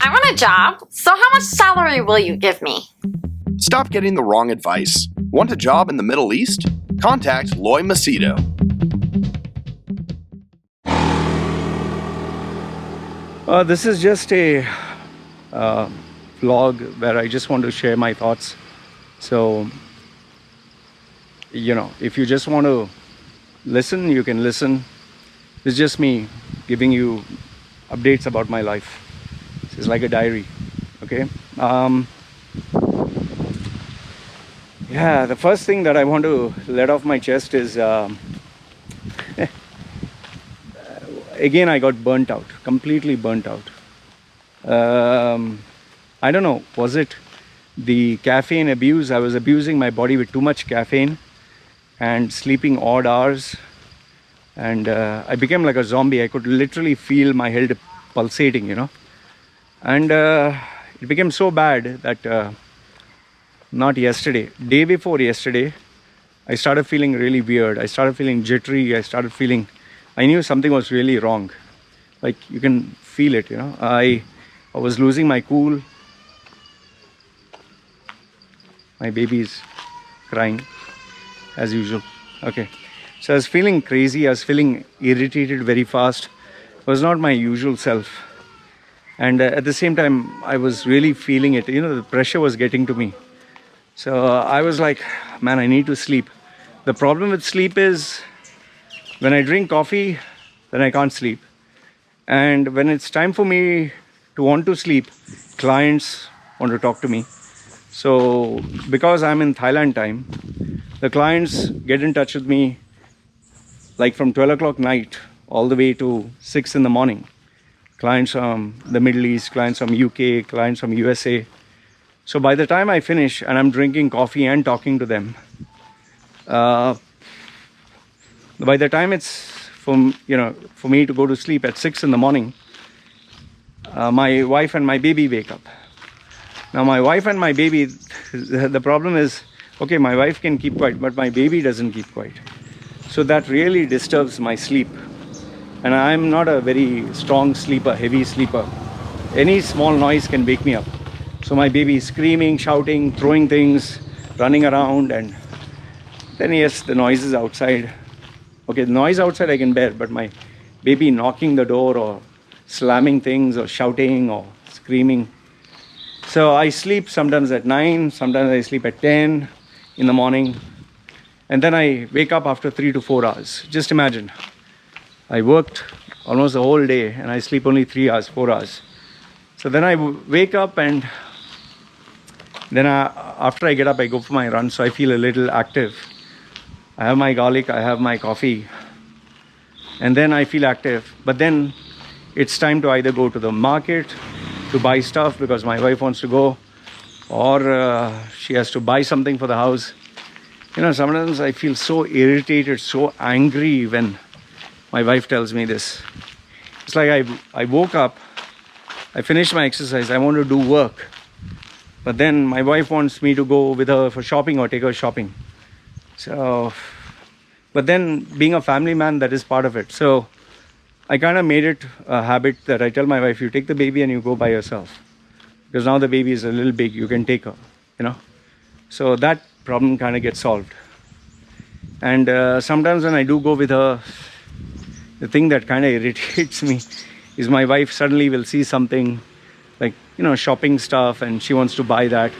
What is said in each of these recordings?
I want a job, so how much salary will you give me? Stop getting the wrong advice. Want a job in the Middle East? Contact Loy Macedo. This is just a vlog where I just want to share my thoughts. So, if you just want to listen, you can listen. It's just me giving you updates about my life. This is like a diary, okay? Yeah, the first thing that I want to let off my chest is again I got burnt out, completely burnt out. I don't know, was it the caffeine abuse? I was abusing my body with too much caffeine and sleeping odd hours, and I became like a zombie. I could literally feel my head pulsating, and it became so bad that not yesterday, day before yesterday, I started feeling really weird. I started feeling jittery. I knew something was really wrong. Like, you can feel it, I was losing my cool. My baby's crying as usual. Okay, so I was feeling crazy. I was feeling irritated very fast. It was not my usual self. And at the same time, I was really feeling it. The pressure was getting to me. So I was like, man, I need to sleep. The problem with sleep is when I drink coffee, then I can't sleep. And when it's time for me to want to sleep, clients want to talk to me. So because I'm in Thailand time, the clients get in touch with me like from 12 o'clock night all the way to 6 in the morning. Clients from the Middle East, clients from UK, clients from USA. So by the time I finish and I'm drinking coffee and talking to them, by the time it's for me to go to sleep at 6 in the morning, my wife and my baby wake up. Now my wife and my baby, the problem is, okay, my wife can keep quiet, but my baby doesn't keep quiet. So that really disturbs my sleep. And I'm not a very strong sleeper, heavy sleeper. Any small noise can wake me up. So my baby is screaming, shouting, throwing things, running around, and then yes, the noise is outside. Okay, the noise outside I can bear, but my baby knocking the door or slamming things or shouting or screaming. So I sleep sometimes at 9, sometimes I sleep at 10 in the morning, and then I wake up after 3 to 4 hours. Just imagine, I worked almost the whole day and I sleep only 3 hours, 4 hours. So then I wake up, and then after I get up, I go for my run, so I feel a little active. I have my garlic, I have my coffee, and then I feel active. But then it's time to either go to the market to buy stuff because my wife wants to go, or she has to buy something for the house. Sometimes I feel so irritated, so angry when my wife tells me this. It's like I woke up, I finished my exercise, I want to do work, but then my wife wants me to go with her for shopping or take her shopping. So, but then being a family man, that is part of it. So I kind of made it a habit that I tell my wife, you take the baby and you go by yourself, because now the baby is a little big, you can take her, so that problem kind of gets solved. And sometimes when I do go with her, the thing that kind of irritates me is my wife suddenly will see something like, shopping stuff, and she wants to buy that.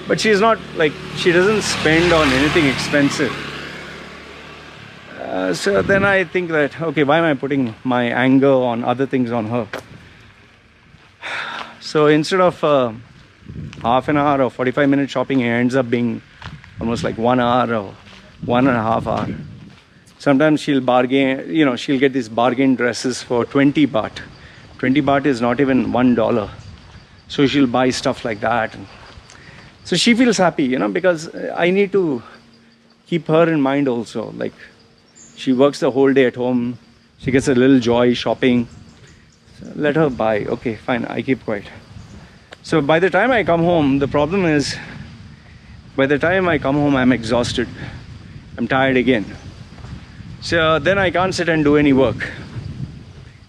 But she's not like, she doesn't spend on anything expensive. So then I think that, okay, why am I putting my anger on other things on her? So instead of half an hour or 45-minute shopping, it ends up being almost like 1 hour or 1.5 hours. Sometimes she'll bargain, she'll get these bargain dresses for 20 baht. 20 baht is not even $1. So she'll buy stuff like that. So she feels happy, because I need to keep her in mind also. Like, she works the whole day at home. She gets a little joy shopping. So let her buy. Okay, fine, I keep quiet. So by the time I come home, the problem is, by the time I come home, I'm exhausted. I'm tired again. So then I can't sit and do any work.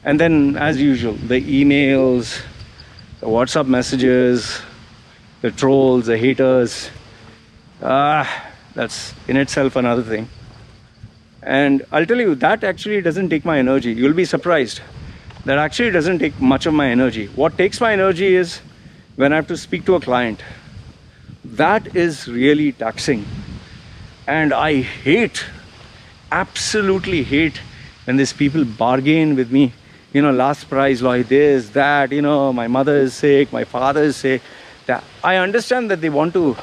And then, as usual, the emails, the WhatsApp messages, the trolls, the haters. That's in itself another thing. And I'll tell you, that actually doesn't take my energy. You'll be surprised. That actually doesn't take much of my energy. What takes my energy is when I have to speak to a client. That is really taxing. And I hate, absolutely hate, when these people bargain with me. You know, last price, like this, that, you know, my mother is sick, my father is sick. That. I understand that they want to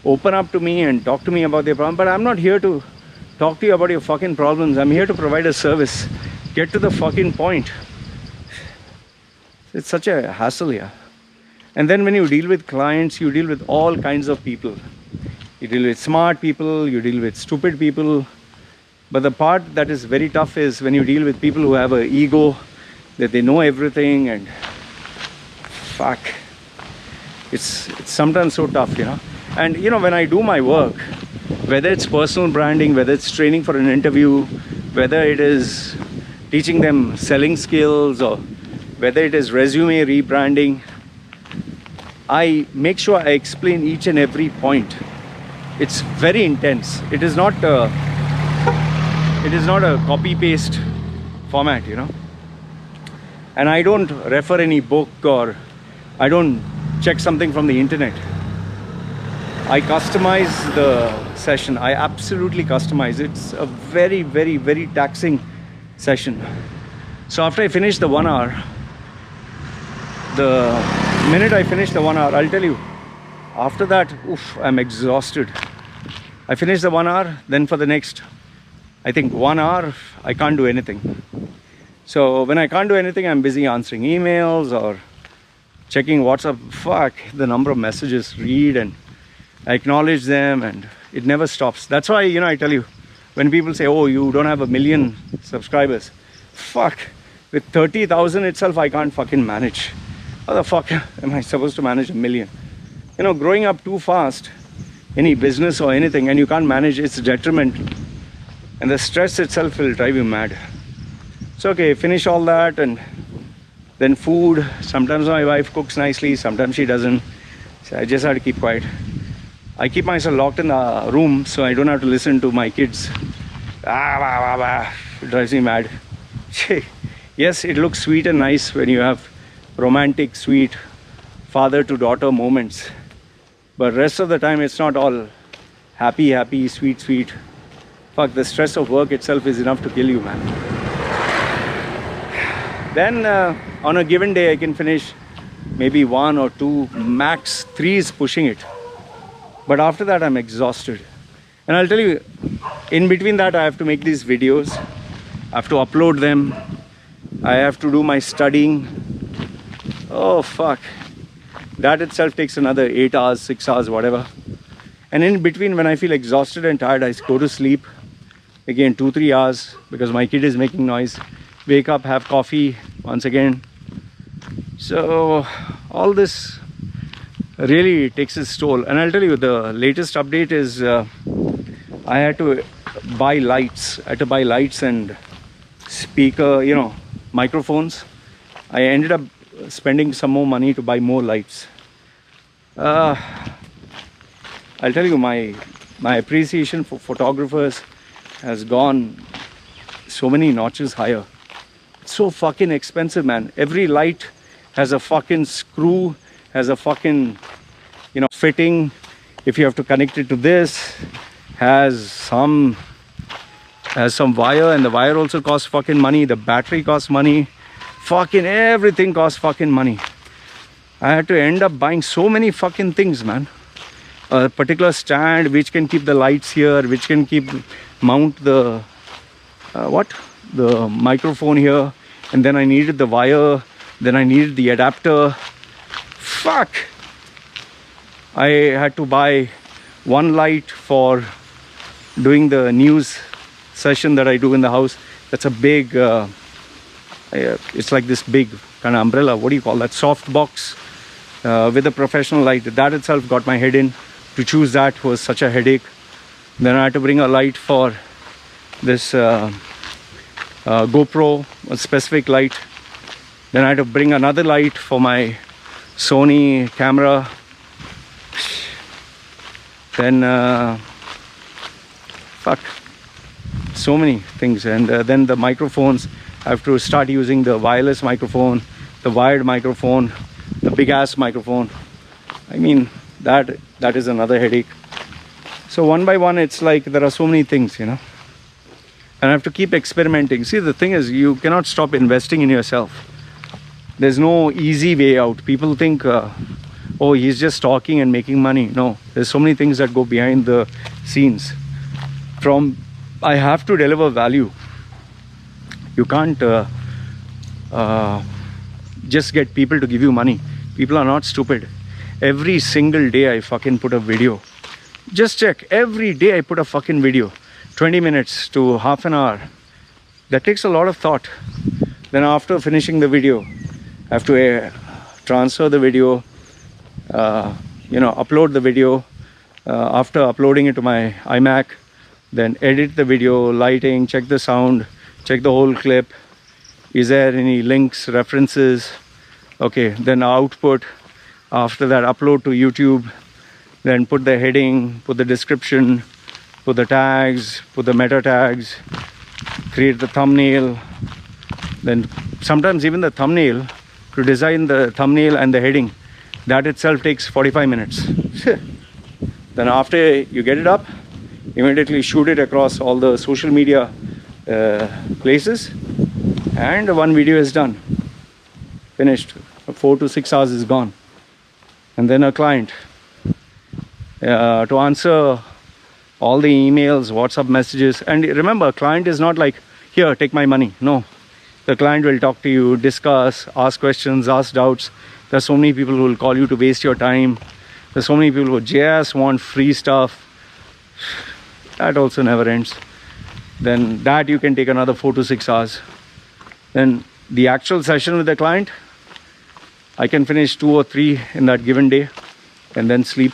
open up to me and talk to me about their problem, but I'm not here to talk to you about your fucking problems. I'm here to provide a service. Get to the fucking point. It's such a hassle here. And then when you deal with clients, you deal with all kinds of people. You deal with smart people, you deal with stupid people. But the part that is very tough is when you deal with people who have an ego, that they know everything, and fuck. It's sometimes so tough, you know. And you know, when I do my work, whether it's personal branding, whether it's training for an interview, whether it is teaching them selling skills, or whether it is resume rebranding, I make sure I explain each and every point. It's very intense. It is not a copy-paste format, you know. And I don't refer any book, or I don't check something from the internet. I customize the session. I absolutely customize. It's a very, very, very taxing session. So after I finish the 1 hour, the minute I finish the 1 hour, I'll tell you, after that, oof, I'm exhausted. I finish the 1 hour, then for the next, I think 1 hour, I can't do anything. So when I can't do anything, I'm busy answering emails or checking WhatsApp. Fuck, the number of messages, read, and I acknowledge them, and it never stops. That's why, you know, I tell you, when people say, oh, you don't have 1 million subscribers. Fuck, with 30,000 itself, I can't fucking manage. How the fuck am I supposed to manage 1 million? You know, growing up too fast, any business or anything, and you can't manage, it's detrimental. And the stress itself will drive you mad. So, okay, finish all that, and then food. Sometimes my wife cooks nicely, sometimes she doesn't. So I just have to keep quiet. I keep myself locked in the room so I don't have to listen to my kids. It drives me mad. Yes, it looks sweet and nice when you have romantic, sweet father to daughter moments, but rest of the time it's not all happy, happy, sweet, sweet. Fuck, the stress of work itself is enough to kill you, man. Then on a given day I can finish maybe 1 or 2, max 3 is pushing it. But after that I'm exhausted. And I'll tell you, in between that I have to make these videos, I have to upload them, I have to do my studying. Oh fuck, that itself takes another 8 hours, 6 hours, whatever. And in between, when I feel exhausted and tired, I go to sleep again 2-3 hours because my kid is making noise. Wake up, have coffee once again. So all this really takes its toll. And I'll tell you, the latest update is I had to buy lights. I had to buy lights and speaker, you know, microphones. I ended up spending some more money to buy more lights. I'll tell you, my appreciation for photographers has gone so many notches higher. It's so fucking expensive, man. Every light has a fucking screw, has a fucking, you know, fitting. If you have to connect it to this, has some wire, and the wire also costs fucking money. The battery costs money. Fucking everything costs fucking money. I had to end up buying so many fucking things, man. A particular stand which can keep the lights here, which can mount the the microphone here, and then I needed the wire, then I needed the adapter. Fuck, I had to buy one light for doing the news session that I do in the house. That's a big it's like this big kind of umbrella, what do you call that, soft box with a professional light. That itself got my head in. To choose that was such a headache. Then I had to bring a light for this GoPro, a specific light. Then I had to bring another light for my Sony camera. Then so many things. And then the microphones, I have to start using the wireless microphone, the wired microphone, the big ass microphone. I mean, that is another headache. So one by one, it's like there are so many things, and I have to keep experimenting. See, the thing is, you cannot stop investing in yourself. There's no easy way out. People think, oh, he's just talking and making money. No, there's so many things that go behind the scenes. I have to deliver value. You can't just get people to give you money. People are not stupid. Every single day I fucking put a video. Just check. Every day I put a fucking video. 20 minutes to half an hour. That takes a lot of thought. Then after finishing the video, I have to transfer the video, upload the video. After uploading it to my iMac, then edit the video, lighting, check the sound, check the whole clip. Is there any links, references? Okay, then output. After that, upload to YouTube. Then put the heading, put the description, put the tags, put the meta tags, create the thumbnail. Then sometimes even the thumbnail, to design the thumbnail and the heading, that itself takes 45 minutes. Then after you get it up, immediately shoot it across all the social media places, and one video is done. Finished. 4 to 6 hours is gone. And then a client. To answer all the emails, WhatsApp messages. And remember, client is not like, here, take my money. No. The client will talk to you, discuss, ask questions, ask doubts. There's so many people who will call you to waste your time. There's so many people who just want free stuff. That also never ends. Then that you can take another 4 to 6 hours. Then the actual session with the client, I can finish 2 or 3 in that given day and then sleep.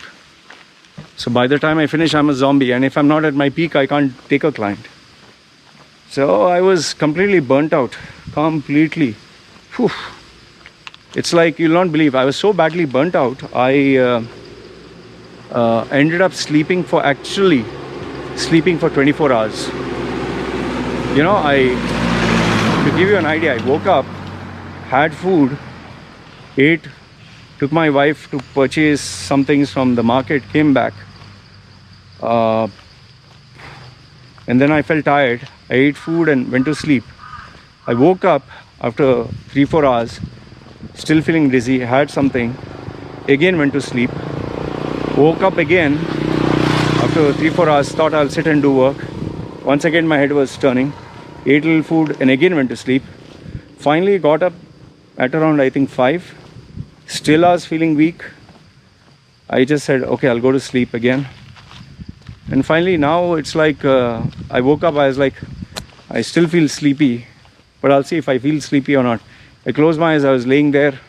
So by the time I finish, I'm a zombie. And if I'm not at my peak, I can't take a client. So I was completely burnt out. Completely. Whew. It's like, you'll not believe, I was so badly burnt out. I ended up sleeping for 24 hours. To give you an idea, I woke up, had food, ate, took my wife to purchase some things from the market, came back, and then I felt tired. I ate food and went to sleep. I woke up after 3-4 hours, still feeling dizzy, had something, again went to sleep, woke up again after 3-4 hours, thought I'll sit and do work. Once again my head was turning, ate a little food and again went to sleep. Finally got up at around, I think, 5. Still I was feeling weak. I just said, okay, I'll go to sleep again. And finally now it's like, I woke up, I was like, I still feel sleepy, but I'll see if I feel sleepy or not. I closed my eyes, I was laying there.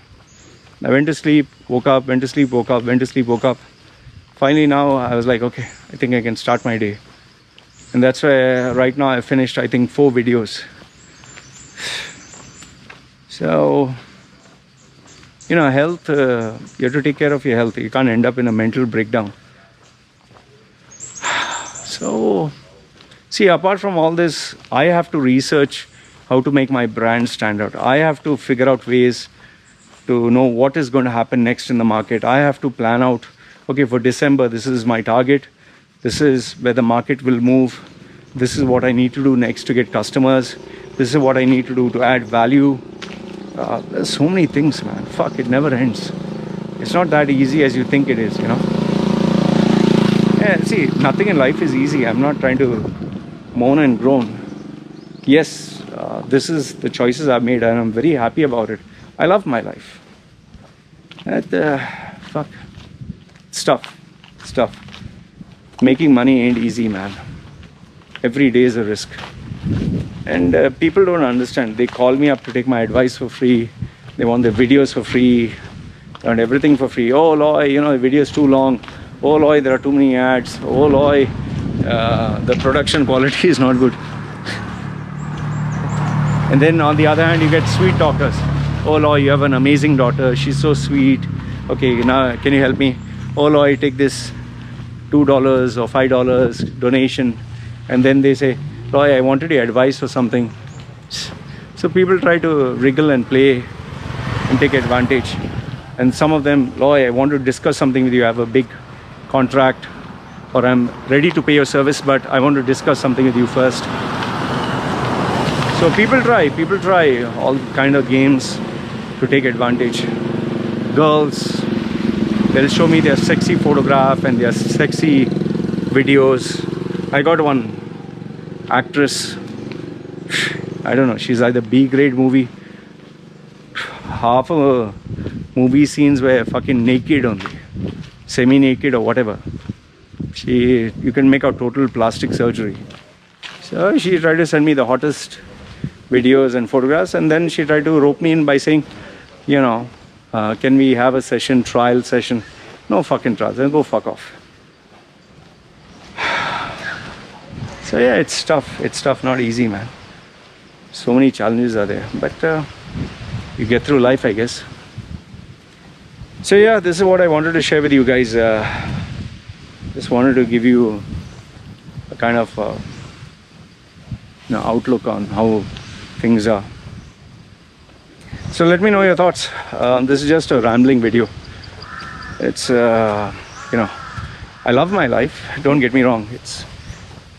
I went to sleep, woke up, went to sleep, woke up, went to sleep, woke up. Finally now I was like, okay, I think I can start my day. And that's why right now I finished, I think, 4 videos. So, health, you have to take care of your health. You can't end up in a mental breakdown. So, see, apart from all this, I have to research how to make my brand stand out. I have to figure out ways to know what is going to happen next in the market. I have to plan out, okay, for December, this is my target. This is where the market will move. This is what I need to do next to get customers. This is what I need to do to add value. There's so many things, man. Fuck, it never ends. It's not that easy as you think it is, Yeah, see, nothing in life is easy. I'm not trying to moan and groan. Yes, this is the choices I've made and I'm very happy about it. I love my life. Fuck. Stuff. Making money ain't easy, man. Every day is a risk. And people don't understand. They call me up to take my advice for free. They want the videos for free. They want everything for free. Oh, Loy, the video is too long. Oh, Loy, there are too many ads. Oh, Loy, the production quality is not good. And then on the other hand, you get sweet talkers. Oh, Loy, you have an amazing daughter. She's so sweet. okay, now can you help me? Oh, Loy, take this $2 or $5 donation. And then they say, Loy, I wanted your advice or something. So people try to wriggle and play and take advantage. And some of them, Loy, I want to discuss something with you. I have a big contract, or I'm ready to pay your service, but I want to discuss something with you first. So people try all kind of games to take advantage. Girls, they'll show me their sexy photograph and their sexy videos. I got one actress, I don't know, she's either B-grade movie. Half of her movie scenes were fucking naked only, semi-naked or whatever. You can make out total plastic surgery. So she tried to send me the hottest videos and photographs, and then she tried to rope me in by saying, you know, can we have a trial session? No fucking trials, then go fuck off. So yeah, it's tough, not easy, man. So many challenges are there, but you get through life, I guess. So yeah, this is what I wanted to share with you guys. Just wanted to give you a kind of outlook on how things are. So let me know your thoughts. This is just a rambling video. It's I love my life, don't get me wrong.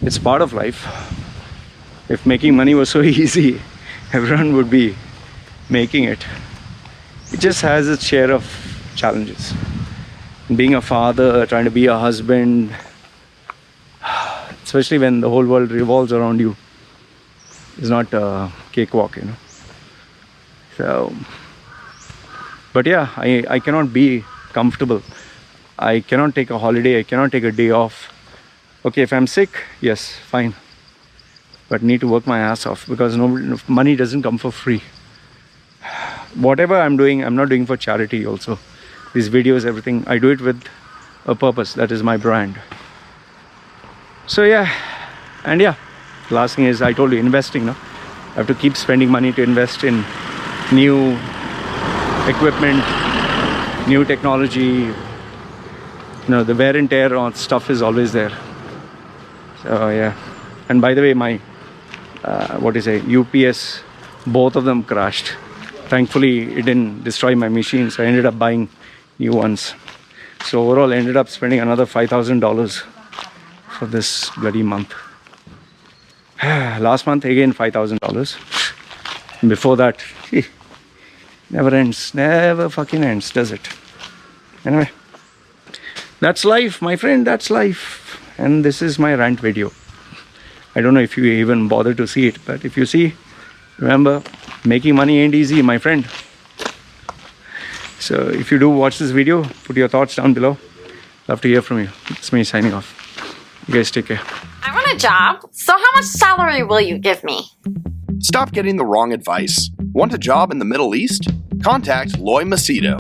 It's part of life. If making money was so easy, everyone would be making it. It just has its share of challenges. Being a father, trying to be a husband, especially when the whole world revolves around you, is not a cakewalk, you know. So, but yeah, I cannot be comfortable. I cannot take a holiday. I cannot take a day off. Okay, if I'm sick, yes, fine. But need to work my ass off, because money doesn't come for free. Whatever I'm doing, I'm not doing for charity also. These videos, everything, I do it with a purpose. That is my brand. So yeah, and yeah, last thing is, I told you, investing, no? I have to keep spending money to invest in new equipment, new technology. The wear and tear on stuff is always there. So yeah. And by the way, my UPS, both of them crashed. Thankfully it didn't destroy my machine, so I ended up buying new ones. So overall I ended up spending another $5,000 for this bloody month. Last month again $5,000. Before that, never fucking ends, does it? Anyway, that's life, my friend, that's life. And this is my rant video. I don't know if you even bother to see it, but if you see, remember, making money ain't easy, my friend. So if you do watch this video, put your thoughts down below. Love to hear from you. It's me signing off. You guys take care. I want a job, so how much salary will you give me? Stop getting the wrong advice. Want a job in the Middle East? Contact Loy Macedo.